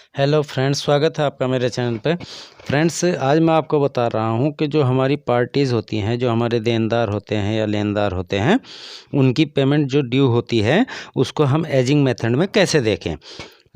Hello friends, स्वागत है आपका मेरे चैनल पे। फ्रेंड्स, आज मैं आपको बता रहा हूँ कि जो हमारी पार्टीज़ होती हैं, जो हमारे देनदार होते हैं या लेनदार होते हैं, उनकी पेमेंट जो ड्यू होती है उसको हम एजिंग मेथड में कैसे देखें।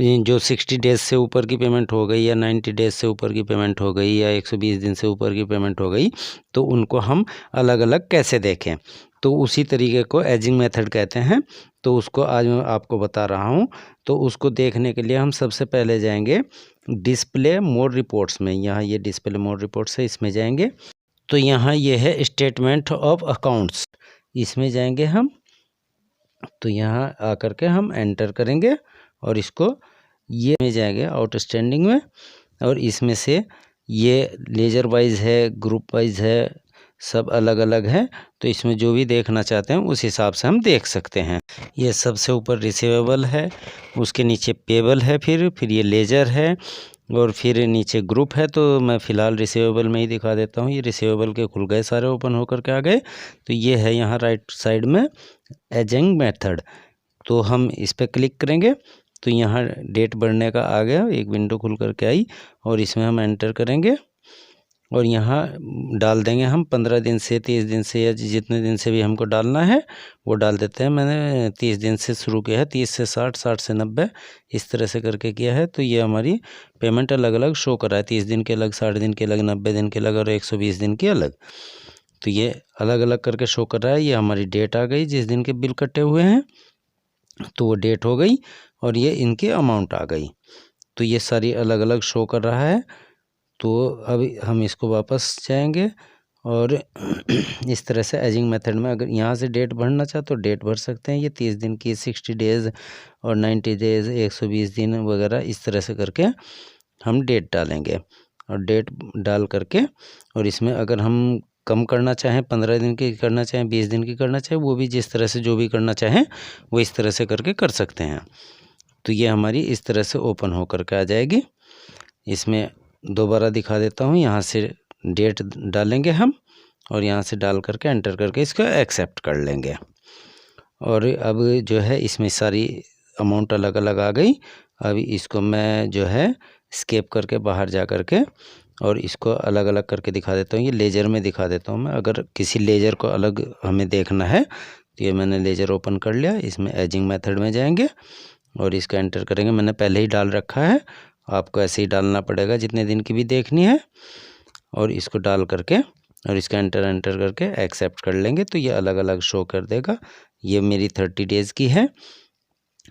जो 60 डेज़ से ऊपर की पेमेंट हो गई या 90 डेज़ से ऊपर की पेमेंट हो गई या 120 दिन से ऊपर की पेमेंट हो गई, तो उनको हम अलग अलग कैसे देखें। तो उसी तरीके को एजिंग मेथड कहते हैं। तो उसको आज मैं आपको बता रहा हूँ। तो उसको देखने के लिए हम सबसे पहले जाएंगे डिस्प्ले मोड रिपोर्ट्स में। यहाँ ये डिस्प्ले मोड रिपोर्ट्स है, इसमें जाएंगे तो यहाँ ये है स्टेटमेंट ऑफ अकाउंट्स, इसमें जाएंगे हम। तो यहाँ आकर के हम एंटर करेंगे और इसको ये में जाएंगे आउटस्टैंडिंग में, और इसमें से ये लेजर वाइज है, ग्रुप वाइज है, सब अलग अलग है। तो इसमें जो भी देखना चाहते हैं उस हिसाब से हम देख सकते हैं। ये सबसे ऊपर रिसीवेबल है, उसके नीचे पेबल है, फिर ये लेजर है, और फिर नीचे ग्रुप है। तो मैं फ़िलहाल रिसीवेबल में ही दिखा देता हूँ। ये रिसीवेबल के खुल गए, सारे ओपन होकर के आ गए। तो ये है यहाँ राइट साइड में एजिंग मेथड। तो हम इस पर क्लिक करेंगे तो यहाँ डेट बढ़ने का आ गया, एक विंडो खुल करके आई, और इसमें हम एंटर करेंगे और यहाँ डाल देंगे हम 15 दिन से, 30 दिन से, या जितने दिन से भी हमको डालना है वो डाल देते हैं। मैंने 30 दिन से शुरू किया है, 30 से 60, 60 से 90, इस तरह से करके किया है। तो ये हमारी पेमेंट अलग अलग शो कर रहा है, 30 दिन के अलग, 60 दिन के अलग, 90 दिन के अलग और 120 दिन के अलग। तो ये अलग अलग करके शो कर रहा है। ये हमारी डेट आ गई जिस दिन के बिल कटे हुए हैं, तो वो डेट हो गई, और ये इनकी अमाउंट आ गई। तो ये सारी अलग अलग शो कर रहा है। तो अब हम इसको वापस जाएंगे और इस तरह से एजिंग मेथड में अगर यहाँ से डेट भरना चाहे तो डेट भर सकते हैं। ये 30 दिन की, 60 डेज़ और 90 डेज़, 120 दिन वगैरह, इस तरह से करके हम डेट डालेंगे। और डेट डाल करके, और इसमें अगर हम कम करना चाहें, 15 दिन की करना चाहें, 20 दिन की करना चाहें, वो भी जिस तरह से जो भी करना चाहें वो इस तरह से करके कर सकते हैं। तो ये हमारी इस तरह से ओपन होकर के आ जाएगी। इसमें दोबारा दिखा देता हूँ। यहाँ से डेट डालेंगे हम, और यहाँ से डाल करके एंटर करके इसको एक्सेप्ट कर लेंगे। और अब जो है इसमें सारी अमाउंट अलग अलग आ गई। अब इसको मैं जो है स्केप करके बाहर जा करके और इसको अलग अलग करके दिखा देता हूँ। ये लेजर में दिखा देता हूँ मैं। अगर किसी लेजर को अलग हमें देखना है तो ये मैंने लेजर ओपन कर लिया। इसमें एजिंग मेथड में जाएंगे और इसका एंटर करेंगे। मैंने पहले ही डाल रखा है, आपको ऐसे ही डालना पड़ेगा जितने दिन की भी देखनी है। और इसको डाल करके और इसका एंटर करके एक्सेप्ट कर लेंगे। तो ये अलग अलग शो कर देगा। ये मेरी 30 डेज़ की है,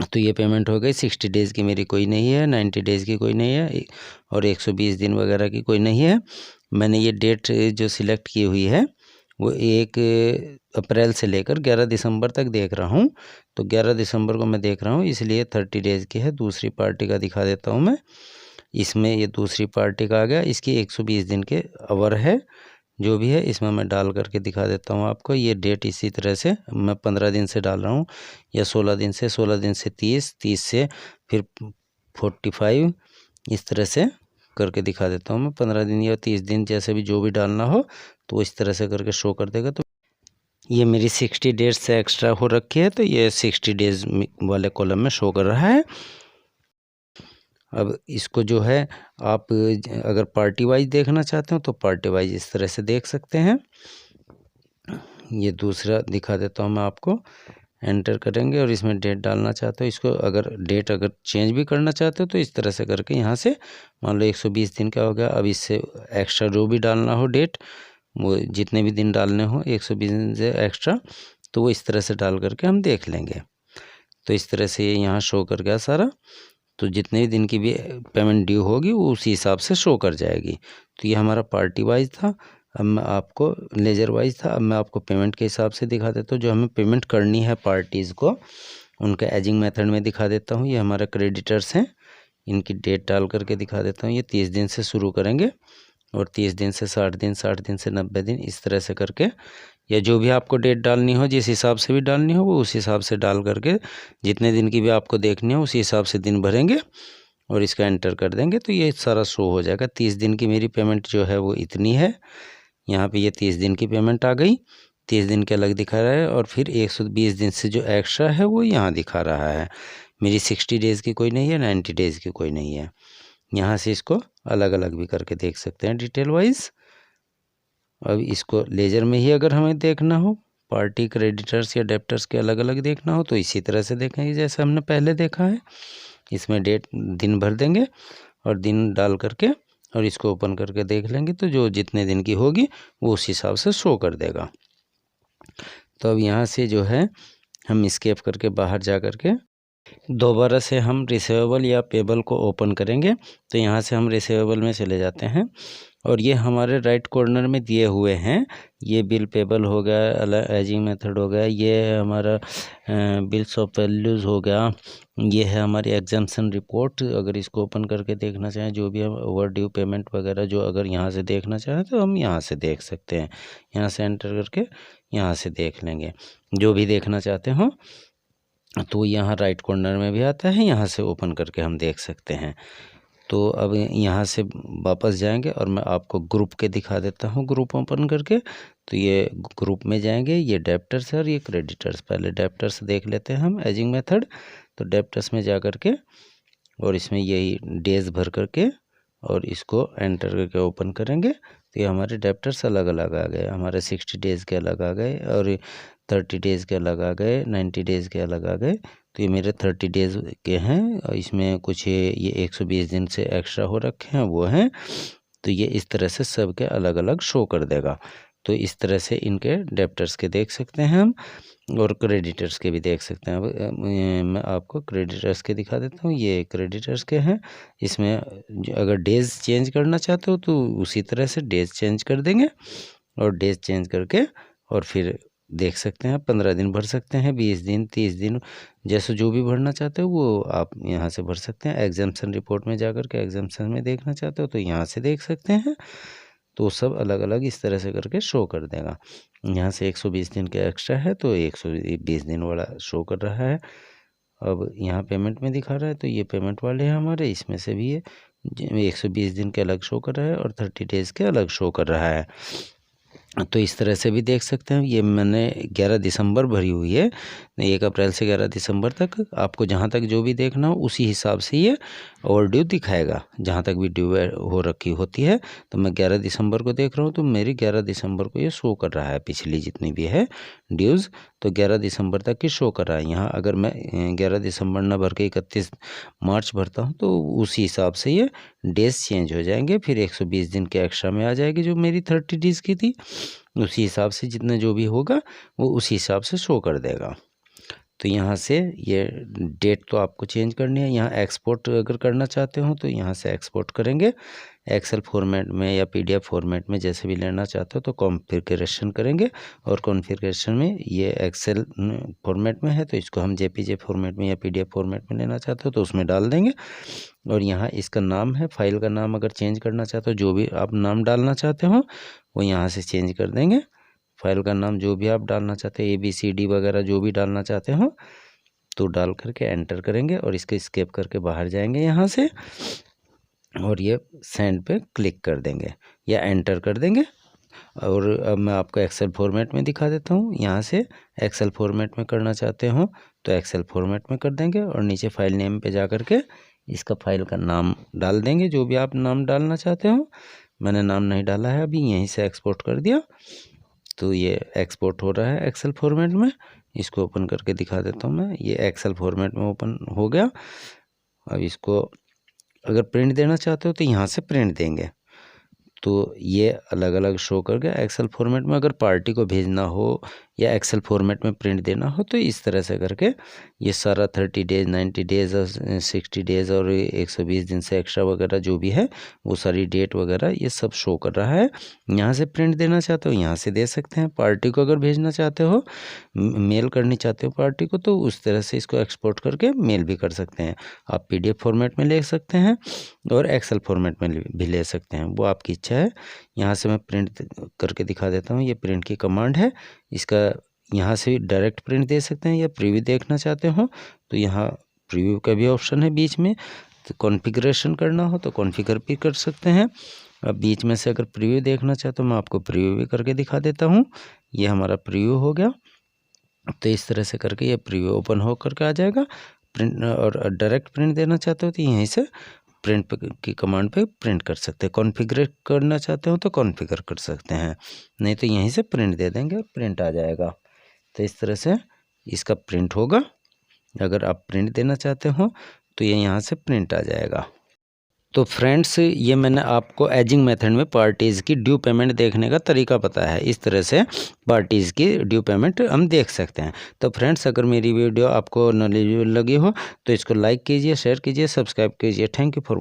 तो ये पेमेंट हो गई। 60 डेज़ की मेरी कोई नहीं है, 90 डेज़ की कोई नहीं है, और 120 दिन वगैरह की कोई नहीं है। मैंने ये डेट जो सिलेक्ट की हुई है वो 1 अप्रैल से लेकर 11 दिसंबर तक देख रहा हूँ। तो 11 दिसंबर को मैं देख रहा हूँ, इसलिए 30 डेज़ की है। दूसरी पार्टी का दिखा देता हूँ मैं। इसमें ये दूसरी पार्टी का आ गया, इसकी 120 दिन के अवर है, जो भी है इसमें मैं डाल करके दिखा देता हूँ आपको। ये डेट इसी तरह से मैं 15 दिन से डाल रहा हूँ, या 16 दिन से, 16 दिन से 30, 30 से फिर 45, इस तरह से करके दिखा देता हूँ मैं। 15 दिन या 30 दिन, जैसे भी जो भी डालना हो तो इस तरह से करके शो कर देगा। तो ये मेरी 60 डेज से एक्स्ट्रा हो रखी है, तो ये 60 डेज वाले कॉलम में शो कर रहा है। अब इसको जो है आप अगर पार्टी वाइज देखना चाहते हो तो पार्टी वाइज इस तरह से देख सकते हैं। ये दूसरा दिखा देता हूँ मैं आपको। एंटर करेंगे और इसमें डेट डालना चाहते हो, इसको अगर डेट अगर चेंज भी करना चाहते हो तो इस तरह से करके यहाँ से मान लो 120 दिन का हो गया। अब इससे एक्स्ट्रा जो भी डालना हो डेट, वो जितने भी दिन डालने हो 120 दिन से एक्स्ट्रा, तो वो इस तरह से डाल करके हम देख लेंगे। तो इस तरह से ये यहाँ शो कर गया सारा। तो जितने भी दिन की भी पेमेंट ड्यू होगी वो उसी हिसाब से शो कर जाएगी। तो ये हमारा पार्टी वाइज था। अब मैं आपको लेजर वाइज था। अब मैं आपको पेमेंट के हिसाब से दिखा देता हूँ। जो हमें पेमेंट करनी है पार्टीज़ को, उनका एजिंग मेथड में दिखा देता हूँ। ये हमारे क्रेडिटर्स हैं, इनकी डेट डाल करके दिखा देता हूँ। ये 30 दिन से शुरू करेंगे और 30 दिन से 60 दिन, 60 दिन से 90 दिन, इस तरह से करके, या जो भी आपको डेट डालनी हो, जिस हिसाब से भी डालनी हो वो उस हिसाब से डाल करके, जितने दिन की भी आपको देखनी हो उसी हिसाब से दिन भरेंगे और इसका एंटर कर देंगे। तो ये सारा शो हो जाएगा। 30 दिन की मेरी पेमेंट जो है वो इतनी है। यहाँ पे ये 30 दिन की पेमेंट आ गई, 30 दिन के अलग दिखा रहा है, और फिर 120 दिन से जो एक्स्ट्रा है वो यहाँ दिखा रहा है। मेरी 60 डेज़ की कोई नहीं है, 90 डेज़ की कोई नहीं है। यहाँ से इसको अलग अलग भी करके देख सकते हैं डिटेल वाइज। अब इसको लेजर में ही अगर हमें देखना हो, पार्टी क्रेडिटर्स या डेप्टर्स के अलग अलग देखना हो, तो इसी तरह से देखेंगे जैसे हमने पहले देखा है। इसमें डेट दिन भर देंगे और दिन डाल करके और इसको ओपन करके देख लेंगे, तो जो जितने दिन की होगी वो उस हिसाब से शो कर देगा। तो अब यहाँ से जो है हम एस्केप करके बाहर जा करके दोबारा से हम रिसीवेबल या पेबल को ओपन करेंगे। तो यहाँ से हम रिसीवेबल में चले जाते हैं और ये हमारे राइट कॉर्नर में दिए हुए हैं। ये बिल पेबल हो गया, एजिंग मेथड हो गया, ये हमारा बिल्स ऑफ वैल्यूज़ हो गया, ये है हमारी एग्जाम्पशन रिपोर्ट। अगर इसको ओपन करके देखना चाहें, जो भी हम ओवर ड्यू पेमेंट वगैरह जो अगर यहाँ से देखना चाहें तो हम यहाँ से देख सकते हैं। यहाँ से एंटर करके यहाँ से देख लेंगे जो भी देखना चाहते हो। तो यहाँ राइट कॉर्नर में भी आता है, यहाँ से ओपन करके हम देख सकते हैं। तो अब यहाँ से वापस जाएंगे और मैं आपको ग्रुप के दिखा देता हूँ। ग्रुप ओपन करके तो ये ग्रुप में जाएंगे, ये डेप्टर्स है और ये क्रेडिटर्स। पहले डेप्टर्स देख लेते हैं हम, एजिंग मेथड। तो डेप्टर्स में जा करके और इसमें यही डेज भर करके और इसको एंटर करके ओपन करेंगे तो ये हमारे डेप्टर्स अलग अलग आ गए। हमारे 60 डेज़ के अलग आ गए और 30 डेज़ के अलग आ गए, 90 डेज़ के अलग आ गए। तो ये मेरे 30 डेज़ के हैं और इसमें कुछ ये 120 दिन से एक्स्ट्रा हो रखे हैं वो हैं। तो ये इस तरह से सब के अलग अलग शो कर देगा। तो इस तरह से इनके डेप्टर्स के देख सकते हैं हम और क्रेडिटर्स के भी देख सकते हैं। अब मैं आपको क्रेडिटर्स के दिखा देता हूँ। ये क्रेडिटर्स के हैं। इसमें अगर डेज़ चेंज करना चाहते हो तो उसी तरह से डेज़ चेंज कर देंगे और डेज़ चेंज करके और फिर देख सकते हैं। 15 दिन भर सकते हैं, 20 दिन, 30 दिन, जैसे जो भी भरना चाहते हो वो आप यहाँ से भर सकते हैं। एग्जाम्पशन रिपोर्ट में जाकर के एग्जाम्पशन में देखना चाहते हो तो यहाँ से देख सकते हैं। तो सब अलग अलग इस तरह से करके शो कर देगा। यहाँ से 120 दिन का एक्स्ट्रा है तो 120 दिन वाला शो कर रहा है। अब यहाँ पेमेंट में दिखा रहा है तो ये पेमेंट वाले हैं हमारे, इसमें से भी ये 120 दिन के अलग शो कर रहा है और 30 डेज़ के अलग शो कर रहा है। तो इस तरह से भी देख सकते हैं। ये मैंने 11 दिसंबर भरी हुई है, 1 अप्रैल से 11 दिसंबर तक। आपको जहाँ तक जो भी देखना हो उसी हिसाब से ये ओवर ड्यू दिखाएगा। जहाँ तक भी ड्यू हो रखी होती है तो मैं 11 दिसंबर को देख रहा हूँ तो मेरी 11 दिसंबर को ये शो कर रहा है, पिछली जितनी भी है ड्यूज़ तो 11 दिसंबर तक की शो कर रहा है। यहाँ अगर मैं 11 दिसंबर ना भर के 31 मार्च भरता हूँ तो उसी हिसाब से ये डेज चेंज हो जाएंगे। फिर 120 दिन के एक्स्ट्रा में आ जाएगी जो मेरी 30 डेज़ की थी, उसी हिसाब से जितना जो भी होगा वो उसी हिसाब से शो कर देगा। तो यहाँ से ये डेट तो आपको चेंज करनी है। यहाँ एक्सपोर्ट अगर करना चाहते हो तो यहाँ से एक्सपोर्ट करेंगे एक्सेल फॉर्मेट में या पीडीएफ फॉर्मेट में, जैसे भी लेना चाहते हो तो कॉन्फ़िगरेशन करेंगे और कॉन्फ़िगरेशन में ये एक्सेल फॉर्मेट में है तो इसको हम जेपीजे फॉर्मेट में या पीडीएफ फॉर्मेट में लेना चाहते हो तो उसमें डाल देंगे। और यहाँ इसका नाम है, फाइल का नाम अगर चेंज करना चाहते हो, जो भी आप नाम डालना चाहते हो वो यहाँ से चेंज कर देंगे। फाइल का नाम जो भी आप डालना चाहते हैं, ABCD वगैरह जो भी डालना चाहते हो तो डाल करके एंटर करेंगे और इसके स्केप करके बाहर जाएंगे यहाँ से और ये सेंड पे क्लिक कर देंगे या एंटर कर देंगे। और अब मैं आपको एक्सेल फॉर्मेट में दिखा देता हूँ। यहाँ से एक्सेल फॉर्मेट में करना चाहते हो तो एक्सेल फॉर्मेट में कर देंगे और नीचे फाइल नेम पे जा करके इसका फाइल का नाम डाल देंगे, जो भी आप नाम डालना चाहते हो। मैंने नाम नहीं डाला है अभी, यहीं से एक्सपोर्ट कर दिया तो ये एक्सपोर्ट हो रहा है एक्सेल फॉर्मेट में। इसको ओपन करके दिखा देता हूँ मैं। ये एक्सेल फॉर्मेट में ओपन हो गया। अब इसको अगर प्रिंट देना चाहते हो तो यहाँ से प्रिंट देंगे तो ये अलग अलग शो कर गया एक्सेल फॉर्मेट में। अगर पार्टी को भेजना हो या एक्सेल फॉर्मेट में प्रिंट देना हो तो इस तरह से करके ये सारा 30 डेज़, 90 डेज़ और 60 डेज़ और 120 दिन से एक्स्ट्रा वगैरह जो भी है वो सारी डेट वगैरह ये सब शो कर रहा है। यहाँ से प्रिंट देना चाहते हो यहाँ से दे सकते हैं। पार्टी को अगर भेजना चाहते हो, मेल करनी चाहते हो पार्टी को, तो उस तरह से इसको एक्सपोर्ट करके मेल भी कर सकते हैं। आप PDF फॉर्मेट में ले सकते हैं और एक्सेल फॉर्मेट में भी ले सकते हैं, वो आपकी इच्छा है। यहाँ से मैं प्रिंट करके दिखा देता हूँ। ये प्रिंट की कमांड है, इसका यहाँ से डायरेक्ट प्रिंट दे सकते हैं या प्रीव्यू देखना चाहते हो तो यहाँ प्रीव्यू का भी ऑप्शन है बीच में। तो कॉन्फ़िगरेशन करना हो तो कॉन्फ़िगर भी कर सकते हैं। अब बीच में से अगर प्रीव्यू देखना चाहते हो मैं आपको प्रीव्यू भी करके दिखा देता हूँ। ये हमारा प्रीव्यू हो गया। तो इस तरह से करके ये प्रीव्यू ओपन हो करके आ जाएगा। प्रिंट और डायरेक्ट प्रिंट देना चाहते हो तो यहीं से प्रिंट की कमांड पे प्रिंट कर सकते हैं। कॉन्फ़िगर करना चाहते हो तो कॉन्फ़िगर कर सकते हैं, नहीं तो यहीं से प्रिंट दे देंगे, प्रिंट आ जाएगा। तो इस तरह से इसका प्रिंट होगा। अगर आप प्रिंट देना चाहते हो तो ये यहाँ से प्रिंट आ जाएगा। तो फ्रेंड्स, ये मैंने आपको एजिंग मेथड में पार्टीज़ की ड्यू पेमेंट देखने का तरीका पता है। इस तरह से पार्टीज़ की ड्यू पेमेंट हम देख सकते हैं। तो फ्रेंड्स, अगर मेरी वीडियो आपको नॉलेजेबल लगी हो तो इसको लाइक कीजिए, शेयर कीजिए, सब्सक्राइब कीजिए। Thank you for